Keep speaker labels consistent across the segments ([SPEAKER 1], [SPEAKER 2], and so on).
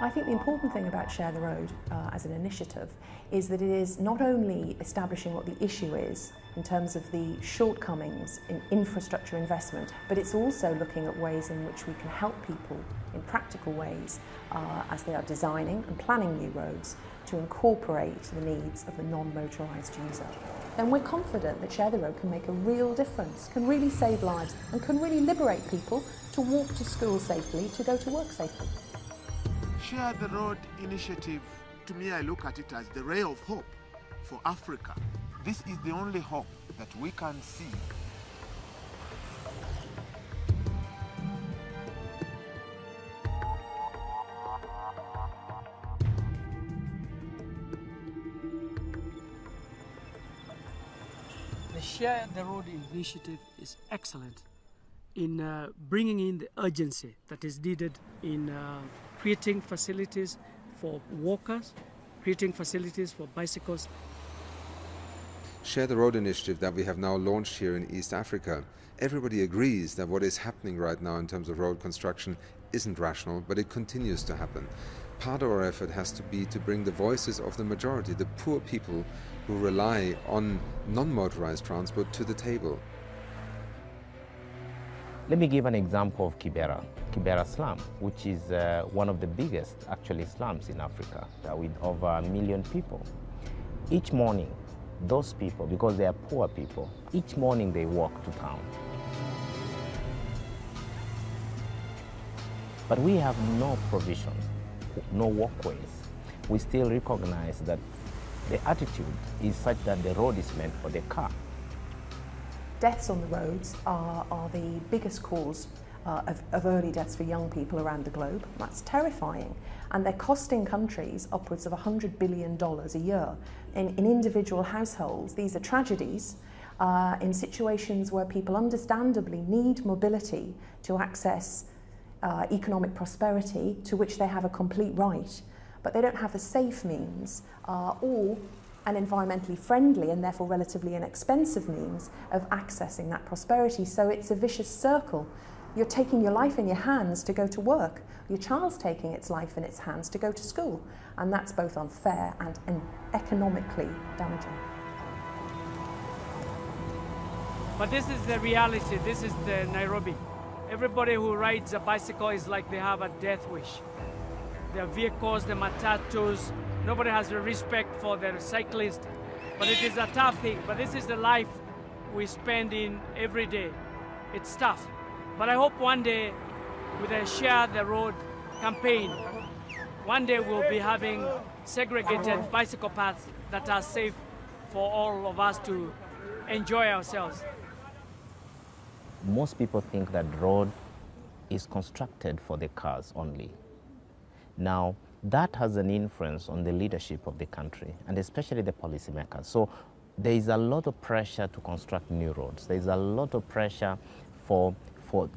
[SPEAKER 1] I think the important thing about Share the Road as an initiative is that it is not only establishing what the issue is in terms of the shortcomings in infrastructure investment, but it's also looking at ways in which we can help people in practical ways as they are designing and planning new roads to incorporate the needs of the non-motorised user. Then we're confident that Share the Road can make a real difference, can really save lives and can really liberate people to walk to school safely, to go to work safely.
[SPEAKER 2] Share the Road initiative, to me, I look at it as the ray of hope for Africa. This is the only hope that we can see.
[SPEAKER 3] The Share the Road initiative is excellent in bringing in the urgency that is needed in creating facilities for walkers, creating facilities for bicycles.
[SPEAKER 4] Share the Road initiative that we have now launched here in East Africa, everybody agrees that what is happening right now in terms of road construction isn't rational, but it continues to happen. Part of our effort has to be to bring the voices of the majority, the poor people who rely on non-motorized transport, to the table.
[SPEAKER 5] Let me give an example of Kibera slum, which is one of the biggest actually slums in Africa with over 1 million people. Each morning, those people, because they are poor people, each morning they walk to town. But we have no provision, no walkways. We still recognize that the attitude is such that the road is meant for the car.
[SPEAKER 1] Deaths on the roads are the biggest cause of early deaths for young people around the globe. That's terrifying. And they're costing countries upwards of $100 billion a year. In individual households, these are tragedies in situations where people understandably need mobility to access economic prosperity to which they have a complete right, but they don't have the safe means or an environmentally friendly and therefore relatively inexpensive means of accessing that prosperity. So it's a vicious circle. You're taking your life in your hands to go to work. Your child's taking its life in its hands to go to school. And that's both unfair and economically damaging.
[SPEAKER 3] But this is the reality. This is the Nairobi. Everybody who rides a bicycle is like they have a death wish. Their vehicles, the matatus, nobody has the respect for the cyclist. But it is a tough thing. But this is the life we spend in every day. It's tough. But I hope one day, with a Share the Road campaign, one day we'll be having segregated bicycle paths that are safe for all of us to enjoy ourselves.
[SPEAKER 5] Most people think that road is constructed for the cars only. Now, that has an influence on the leadership of the country, and especially the policymakers. So there is a lot of pressure to construct new roads. There is a lot of pressure for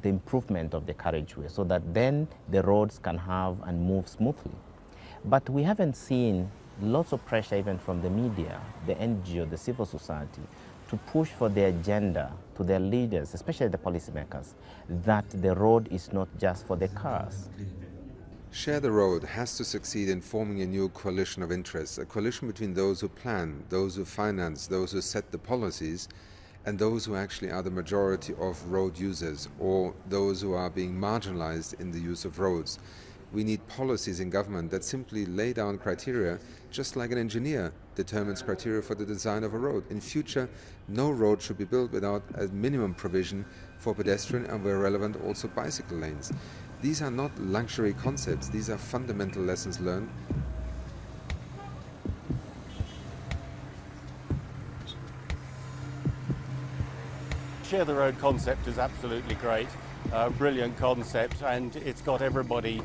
[SPEAKER 5] the improvement of the carriageway so that then the roads can have and move smoothly. But we haven't seen lots of pressure even from the media, the NGO, the civil society, to push for the agenda to their leaders, especially the policymakers, that the road is not just for the cars.
[SPEAKER 4] Share the Road has to succeed in forming a new coalition of interests, a coalition between those who plan, those who finance, those who set the policies, and those who actually are the majority of road users, or those who are being marginalized in the use of roads. We need policies in government that simply lay down criteria, just like an engineer determines criteria for the design of a road. In future, no road should be built without a minimum provision for pedestrian and, where relevant, also bicycle lanes. These are not luxury concepts, these are fundamental lessons learned.
[SPEAKER 6] Share the Road concept is absolutely great, brilliant concept, and it's got everybody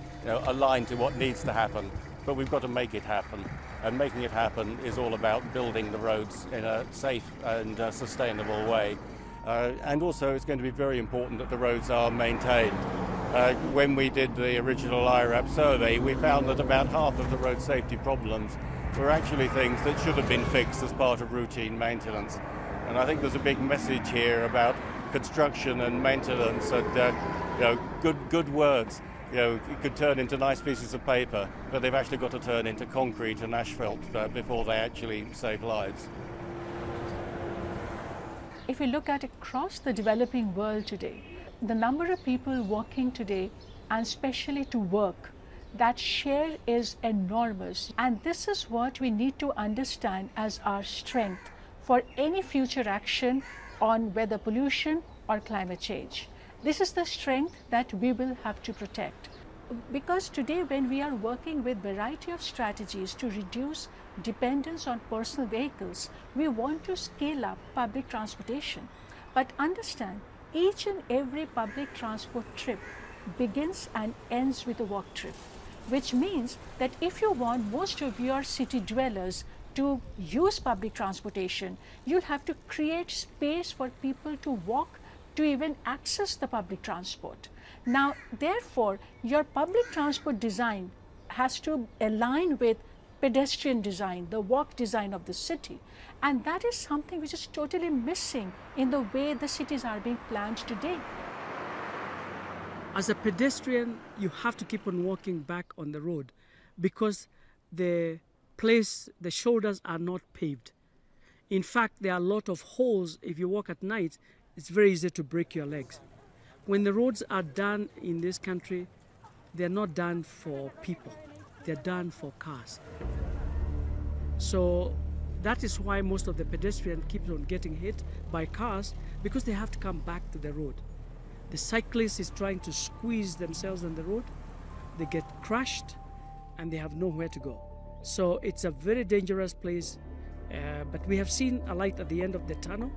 [SPEAKER 6] aligned to what needs to happen. But we've got to make it happen, and making it happen is all about building the roads in a safe and sustainable way. And also it's going to be very important that the roads are maintained. When we did the original IRAP survey, we found that about half of the road safety problems were actually things that should have been fixed as part of routine maintenance. And I think there's a big message here about construction and maintenance and good words, it could turn into nice pieces of paper, but they've actually got to turn into concrete and asphalt before they actually save lives.
[SPEAKER 7] If we look at across the developing world today, the number of people working today, and especially to work, that share is enormous. And this is what we need to understand as our strength for any future action on weather pollution or climate change. This is the strength that we will have to protect. Because today, when we are working with a variety of strategies to reduce dependence on personal vehicles, we want to scale up public transportation. But understand, each and every public transport trip begins and ends with a walk trip, which means that if you want most of your city dwellers to use public transportation, you'll have to create space for people to walk to even access the public transport. Now, therefore, your public transport design has to align with pedestrian design, the walk design of the city. And that is something which is totally missing in the way the cities are being planned today.
[SPEAKER 3] As a pedestrian, you have to keep on walking back on the road because the shoulders are not paved. In fact, there are a lot of holes. If you walk at night, it's very easy to break your legs. When the roads are done in this country, they're not done for people. They're done for cars. So that is why most of the pedestrians keep on getting hit by cars, because they have to come back to the road. The cyclist is trying to squeeze themselves on the road. They get crushed and they have nowhere to go. So it's a very dangerous place, but we have seen a light at the end of the tunnel.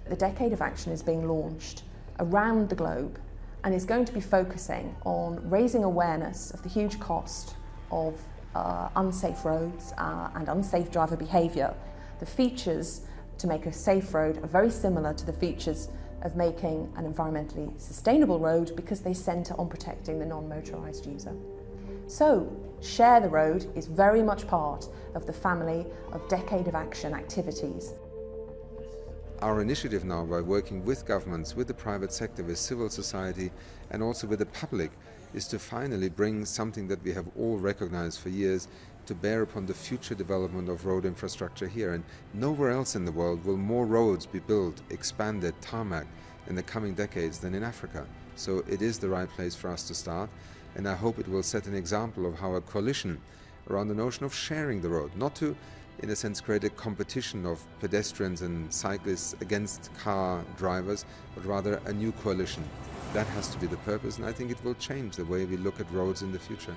[SPEAKER 1] The Decade of Action is being launched around the globe and is going to be focusing on raising awareness of the huge cost of unsafe roads and unsafe driver behaviour. The features to make a safe road are very similar to the features of making an environmentally sustainable road because they centre on protecting the non-motorised user. So, Share the Road is very much part of the family of Decade of Action activities.
[SPEAKER 4] Our initiative now, by working with governments, with the private sector, with civil society and also with the public, is to finally bring something that we have all recognized for years to bear upon the future development of road infrastructure here. And nowhere else in the world will more roads be built, expanded, tarmac in the coming decades than in Africa. So it is the right place for us to start, and I hope it will set an example of how a coalition around the notion of sharing the road, not to in a sense create a competition of pedestrians and cyclists against car drivers, but rather a new coalition. That has to be the purpose, and I think it will change the way we look at roads in the future.